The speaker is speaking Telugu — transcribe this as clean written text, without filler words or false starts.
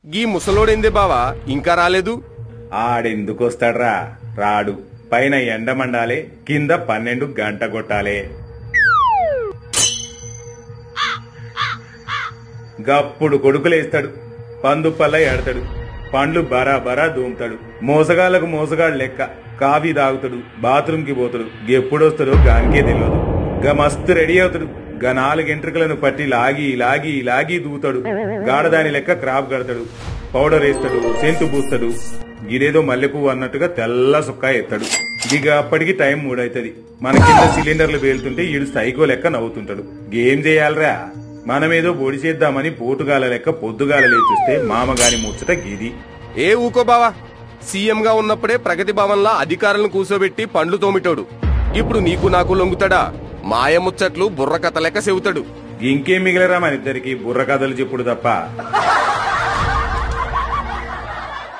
గీ ముసలోడేందే బావా ఇంకా రాలేదు? ఆడెందుకొస్తాడ్రా, రాడు. పైన ఎండ మండాలే, కింద 12 గంట కొట్టాలే. గప్పుడు కొడుకులేస్తాడు, పందుపల్ల ఎడతాడు, పండ్లు బరాబరా దూముతాడు. మోసగాళ్లకు మోసగాడు లెక్క కాఫీ తాగుతాడు, బాత్రూమ్ కి పోతాడు. ఎప్పుడొస్తాడో గానికే తెలియదు. గా మస్తు రెడీ అవుతాడు. గా 4 ఎంట్రుకలను పట్టి లాగి లాగి లాగి దూతాడు. గాడదాని లెక్క క్రాప్ కడతాడు, పౌడర్ వేస్తాడు, సెంటు పూస్తాడు. గిడేదో మల్లెపువ్వు అన్నట్టుగా తెల్ల సుక్కా ఎత్తాడు. ఇక అప్పటికి టైం 3 అవుతుంది. మన కింద సిలిండర్లు వేలుతుంటే ఈడు సైకో లెక్క నవ్వుతుంటాడు. గేమ్ చేయాలరా, మనమేదో బొడి చేద్దామని పోటుగాల లెక్క పొద్దుగాల లేచొస్తే మామగారి ముచ్చట గీది. ఏ ఊకో బావా, సీఎం గా ఉన్నప్పుడే ప్రగతి భవన్ లా అధికారులను కూసోబెట్టి పండ్లు తోమిటోడు. ఇప్పుడు నీకు నాకు లొంగుతాడా? మాయ ముచ్చట్లు బుర్ర కథ లెక్క చెబుతాడు. ఇంకేం మిగిలరా మన ఇద్దరికి బుర్ర కథలు చెప్పుడు తప్ప.